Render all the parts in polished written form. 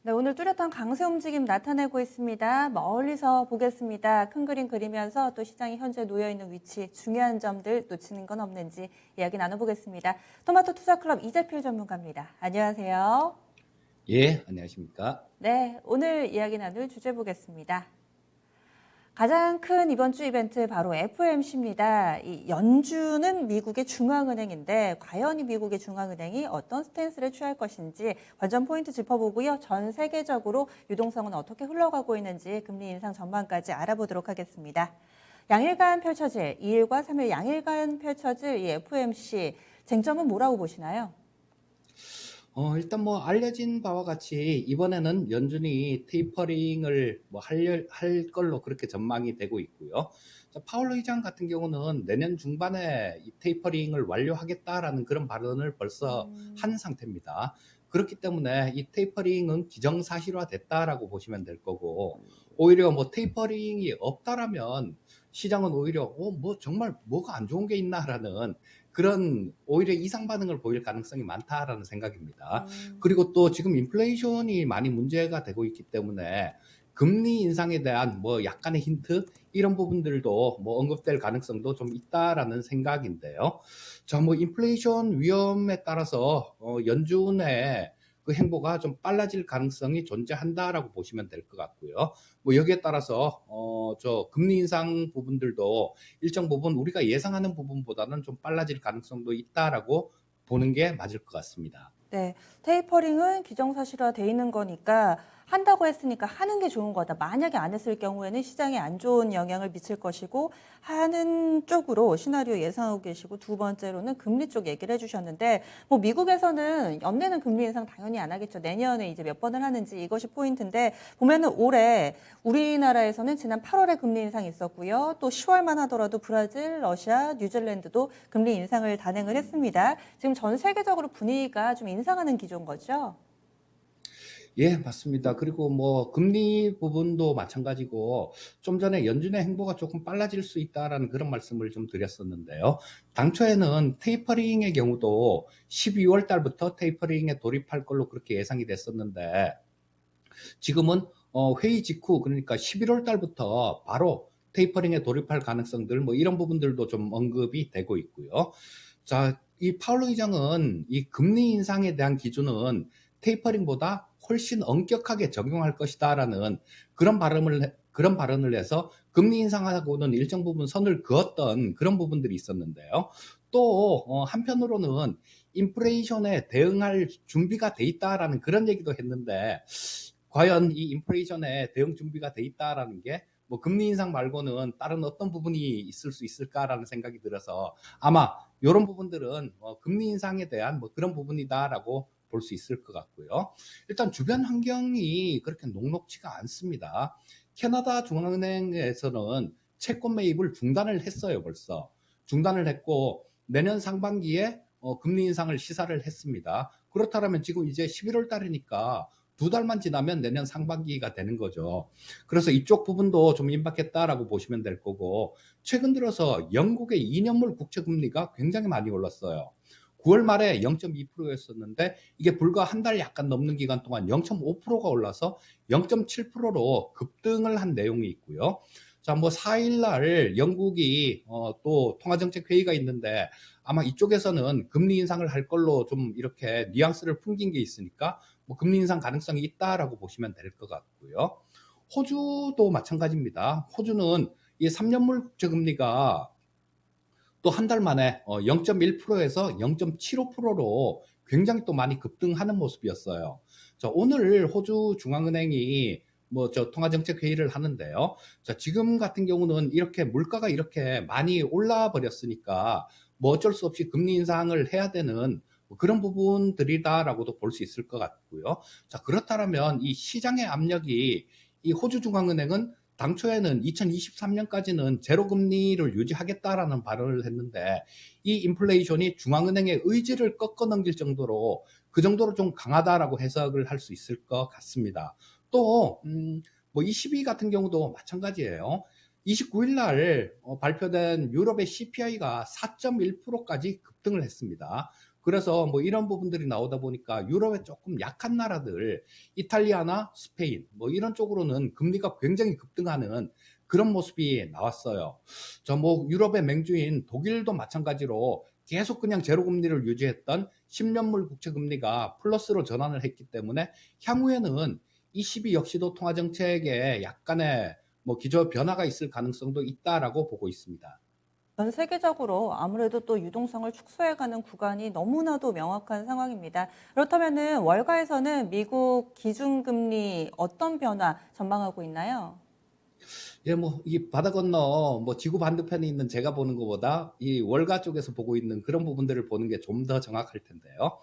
네, 오늘 뚜렷한 강세 움직임 나타내고 있습니다. 멀리서 보겠습니다. 큰 그림 그리면서 또 시장이 현재 놓여 있는 위치, 중요한 점들 놓치는 건 없는지 이야기 나눠보겠습니다. 토마토 투자클럽 이재필 전문가입니다. 안녕하세요. 예, 안녕하십니까? 네, 오늘 이야기 나눌 주제 보겠습니다. 가장 큰 이번 주 이벤트 바로 FOMC입니다. 이 연준은 미국의 중앙은행인데 과연 이 미국의 중앙은행이 어떤 스탠스를 취할 것인지 관전 포인트 짚어보고요. 전 세계적으로 유동성은 어떻게 흘러가고 있는지 금리 인상 전망까지 알아보도록 하겠습니다. 양일간 펼쳐질 2일과 3일 양일간 펼쳐질 이 FOMC 쟁점은 뭐라고 보시나요? 일단 뭐 알려진 바와 같이 이번에는 연준이 테이퍼링을 할 걸로 그렇게 전망이 되고 있고요. 자, 파월 의장 같은 경우는 내년 중반에 이 테이퍼링을 완료하겠다라는 그런 발언을 벌써 한 상태입니다. 그렇기 때문에 이 테이퍼링은 기정사실화 됐다라고 보시면 될 거고, 오히려 뭐 테이퍼링이 없다라면 시장은 오히려 뭐 정말 뭐가 안 좋은 게 있나라는 그런 오히려 이상 반응을 보일 가능성이 많다라는 생각입니다. 그리고 또 지금 인플레이션이 많이 문제가 되고 있기 때문에 금리 인상에 대한 뭐 약간의 힌트 이런 부분들도 뭐 언급될 가능성도 좀 있다라는 생각인데요. 자, 뭐 인플레이션 위험에 따라서 연준의 그 행보가 좀 빨라질 가능성이 존재한다라고 보시면 될 것 같고요. 뭐 여기에 따라서 저 금리 인상 부분들도 일정 부분 우리가 예상하는 부분보다는 좀 빨라질 가능성도 있다라고 보는 게 맞을 것 같습니다. 네, 테이퍼링은 기정사실화돼 있는 거니까 한다고 했으니까 하는 게 좋은 거다. 만약에 안 했을 경우에는 시장에 안 좋은 영향을 미칠 것이고 하는 쪽으로 시나리오 예상하고 계시고 두 번째로는 금리 쪽 얘기를 해주셨는데 뭐 미국에서는 연내는 금리 인상 당연히 안 하겠죠. 내년에 이제 몇 번을 하는지 이것이 포인트인데 보면은 올해 우리나라에서는 지난 8월에 금리 인상이 있었고요. 또 10월만 하더라도 브라질, 러시아, 뉴질랜드도 금리 인상을 단행을 했습니다. 지금 전 세계적으로 분위기가 좀 인상하는 기조인 거죠. 예, 맞습니다. 그리고 뭐 금리 부분도 마찬가지고 좀 전에 연준의 행보가 조금 빨라질 수 있다라는 그런 말씀을 좀 드렸었는데요. 당초에는 테이퍼링의 경우도 12월 달부터 테이퍼링에 돌입할 걸로 그렇게 예상이 됐었는데 지금은 회의 직후 그러니까 11월 달부터 바로 테이퍼링에 돌입할 가능성들 뭐 이런 부분들도 좀 언급이 되고 있고요. 자, 이 파월 의장은 이 금리 인상에 대한 기준은 테이퍼링보다 훨씬 엄격하게 적용할 것이다라는 그런 발언을 해서 금리 인상하고는 일정 부분 선을 그었던 그런 부분들이 있었는데요. 또 한편으로는 인플레이션에 대응할 준비가 돼 있다라는 그런 얘기도 했는데 과연 이 인플레이션에 대응 준비가 돼 있다라는 게 뭐 금리 인상 말고는 다른 어떤 부분이 있을 수 있을까라는 생각이 들어서 아마 이런 부분들은 금리 인상에 대한 뭐 그런 부분이다라고 볼 수 있을 것 같고요. 일단 주변 환경이 그렇게 녹록지가 않습니다. 캐나다 중앙은행에서는 채권 매입을 중단을 했어요, 벌써. 중단을 했고 내년 상반기에 금리 인상을 시사를 했습니다. 그렇다면 지금 이제 11월 달이니까 두 달만 지나면 내년 상반기가 되는 거죠. 그래서 이쪽 부분도 좀 임박했다라고 보시면 될 거고 최근 들어서 영국의 2년물 국채 금리가 굉장히 많이 올랐어요. 9월 말에 0.2%였었는데 이게 불과 한 달 약간 넘는 기간 동안 0.5%가 올라서 0.7%로 급등을 한 내용이 있고요. 자, 뭐 4일 날 영국이 또 통화정책 회의가 있는데 아마 이쪽에서는 금리 인상을 할 걸로 좀 이렇게 뉘앙스를 풍긴 게 있으니까 뭐 금리 인상 가능성이 있다라고 보시면 될 것 같고요. 호주도 마찬가지입니다. 호주는 이 3년물 국채 금리가 또 한 달 만에 0.1%에서 0.75%로 굉장히 또 많이 급등하는 모습이었어요. 자, 오늘 호주 중앙은행이 뭐 저 통화정책 회의를 하는데요. 자, 지금 같은 경우는 이렇게 물가가 이렇게 많이 올라 버렸으니까 뭐 어쩔 수 없이 금리 인상을 해야 되는 뭐 그런 부분들이다라고도 볼 수 있을 것 같고요. 자, 그렇다면 이 시장의 압력이 이 호주 중앙은행은 당초에는 2023년까지는 제로 금리를 유지하겠다라는 발언을 했는데 이 인플레이션이 중앙은행의 의지를 꺾어 넘길 정도로 그 정도로 좀 강하다라고 해석을 할 수 있을 것 같습니다. 또 뭐 22 같은 경우도 마찬가지예요. 29일 날 발표된 유럽의 CPI가 4.1%까지 급등을 했습니다. 그래서 뭐 이런 부분들이 나오다 보니까 유럽의 조금 약한 나라들, 이탈리아나 스페인 뭐 이런 쪽으로는 금리가 굉장히 급등하는 그런 모습이 나왔어요. 저 뭐 유럽의 맹주인 독일도 마찬가지로 계속 그냥 제로 금리를 유지했던 10년물 국채 금리가 플러스로 전환을 했기 때문에 향후에는 ECB 역시도 통화 정책에 약간의 뭐 기저 변화가 있을 가능성도 있다라고 보고 있습니다. 전 세계적으로 아무래도 또 유동성을 축소해가는 구간이 너무나도 명확한 상황입니다. 그렇다면은 월가에서는 미국 기준금리 어떤 변화 전망하고 있나요? 예, 뭐, 이 바다 건너, 뭐, 지구 반대편에 있는 제가 보는 것보다 이 월가 쪽에서 보고 있는 그런 부분들을 보는 게 좀 더 정확할 텐데요.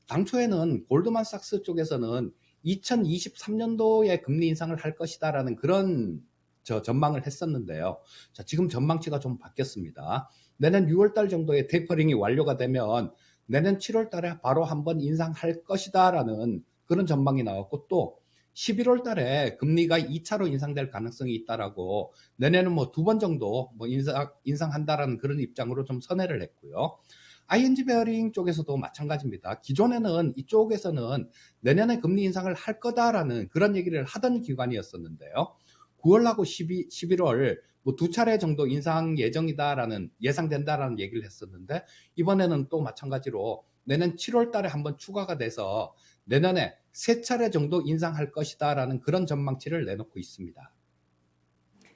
당초에는 골드만삭스 쪽에서는 2023년도에 금리 인상을 할 것이다라는 그런 전망을 했었는데요. 자, 지금 전망치가 좀 바뀌었습니다. 내년 6월 달 정도에 테이퍼링이 완료가 되면 내년 7월 달에 바로 한번 인상할 것이다라는 그런 전망이 나왔고 또 11월 달에 금리가 2차로 인상될 가능성이 있다라고 내년은 뭐 두 번 정도 뭐 인상한다라는 그런 입장으로 좀 선회를 했고요. ING 베어링 쪽에서도 마찬가지입니다. 기존에는 이쪽에서는 내년에 금리 인상을 할 거다라는 그런 얘기를 하던 기관이었었는데요. 9월하고 11월 뭐 두 차례 정도 인상 예정이다라는 예상된다라는 얘기를 했었는데 이번에는 또 마찬가지로 내년 7월 달에 한번 추가가 돼서 내년에 세 차례 정도 인상할 것이다라는 그런 전망치를 내놓고 있습니다.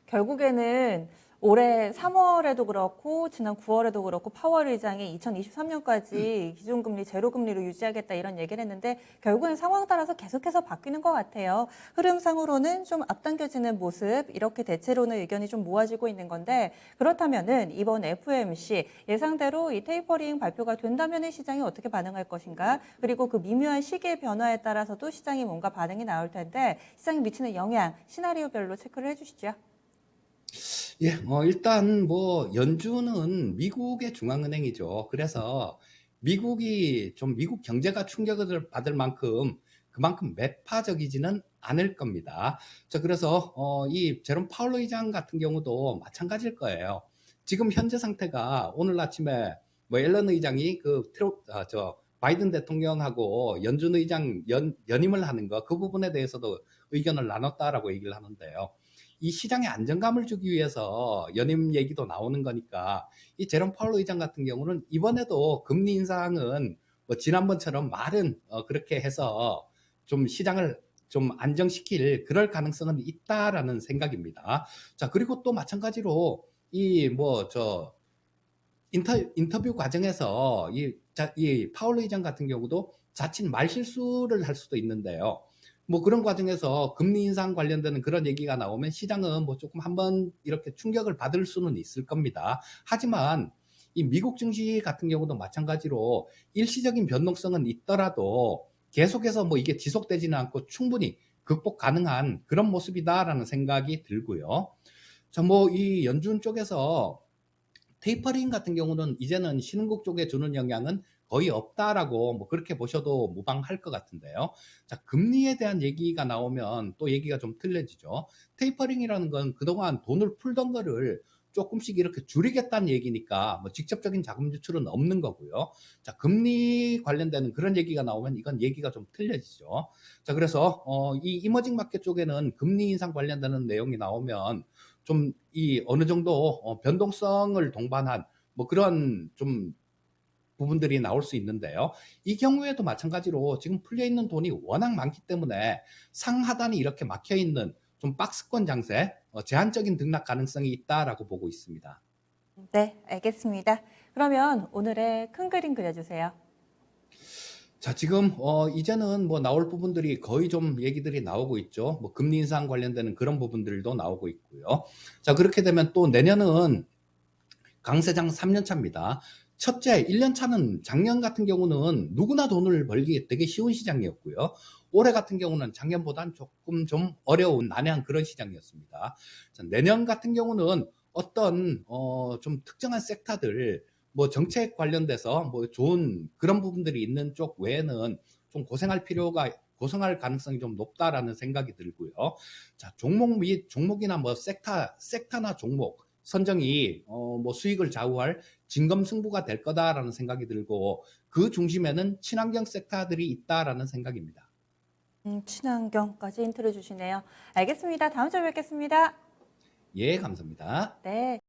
결국에는 올해 3월에도 그렇고 지난 9월에도 그렇고 파월 의장이 2023년까지 기준금리 제로금리로 유지하겠다 이런 얘기를 했는데 결국엔 상황 따라서 계속해서 바뀌는 것 같아요. 흐름상으로는 좀 앞당겨지는 모습 이렇게 대체로는 의견이 좀 모아지고 있는 건데 그렇다면은 이번 FOMC 예상대로 이 테이퍼링 발표가 된다면 시장이 어떻게 반응할 것인가 그리고 그 미묘한 시기의 변화에 따라서도 시장이 뭔가 반응이 나올 텐데 시장에 미치는 영향 시나리오별로 체크를 해주시죠. 예, 일단 뭐 연준은 미국의 중앙은행이죠. 그래서 미국이 좀 미국 경제가 충격을 받을 만큼 그만큼 매파적이지는 않을 겁니다. 자, 그래서 이 제롬 파월 의장 같은 경우도 마찬가지일 거예요. 지금 현재 상태가 오늘 아침에 뭐 앨런 의장이 바이든 대통령하고 연준 의장 연임을 하는 거 그 부분에 대해서도 의견을 나눴다라고 얘기를 하는데요. 이 시장에 안정감을 주기 위해서 연임 얘기도 나오는 거니까 이 제롬 파월 의장 같은 경우는 이번에도 금리 인상은 뭐 지난번처럼 말은 그렇게 해서 좀 시장을 좀 안정시킬 그럴 가능성은 있다라는 생각입니다. 자, 그리고 또 마찬가지로 이 뭐 인터뷰 과정에서 이 파월 의장 같은 경우도 자칫 말실수를 할 수도 있는데요. 뭐 그런 과정에서 금리 인상 관련되는 그런 얘기가 나오면 시장은 뭐 조금 한번 이렇게 충격을 받을 수는 있을 겁니다. 하지만 이 미국 증시 같은 경우도 마찬가지로 일시적인 변동성은 있더라도 계속해서 뭐 이게 지속되지는 않고 충분히 극복 가능한 그런 모습이다라는 생각이 들고요. 자, 뭐 이 연준 쪽에서 테이퍼링 같은 경우는 이제는 신흥국 쪽에 주는 영향은 거의 없다라고 뭐 그렇게 보셔도 무방할 것 같은데요. 자, 금리에 대한 얘기가 나오면 또 얘기가 좀 틀려지죠. 테이퍼링이라는 건 그동안 돈을 풀던 거를 조금씩 이렇게 줄이겠다는 얘기니까 뭐 직접적인 자금 유출은 없는 거고요. 자, 금리 관련되는 그런 얘기가 나오면 이건 얘기가 좀 틀려지죠. 자, 그래서 이 이머징 마켓 쪽에는 금리 인상 관련되는 내용이 나오면 좀 이 어느 정도 변동성을 동반한 뭐 그런 좀 부분들이 나올 수 있는데요. 이 경우에도 마찬가지로 지금 풀려 있는 돈이 워낙 많기 때문에 상하단이 이렇게 막혀 있는 좀 박스권 장세, 제한적인 등락 가능성이 있다라고 보고 있습니다. 네, 알겠습니다. 그러면 오늘의 큰 그림 그려주세요. 자, 지금 이제는 뭐 나올 부분들이 거의 좀 얘기들이 나오고 있죠. 뭐 금리 인상 관련되는 그런 부분들도 나오고 있고요. 자, 그렇게 되면 또 내년은 강세장 3년 차입니다. 첫째, 1년 차는 작년 같은 경우는 누구나 돈을 벌기 되게 쉬운 시장이었고요. 올해 같은 경우는 작년보다는 조금 좀 어려운 난해한 그런 시장이었습니다. 자, 내년 같은 경우는 어떤 좀 특정한 섹터들 뭐 정책 관련돼서 뭐 좋은 그런 부분들이 있는 쪽 외에는 좀 고생할 가능성이 좀 높다라는 생각이 들고요. 자, 종목이나 뭐 섹터나 종목 선정이 뭐 수익을 좌우할 진검승부가 될 거다라는 생각이 들고 그 중심에는 친환경 섹터들이 있다라는 생각입니다. 친환경까지 힌트를 주시네요. 알겠습니다. 다음 주에 뵙겠습니다. 예, 감사합니다. 네.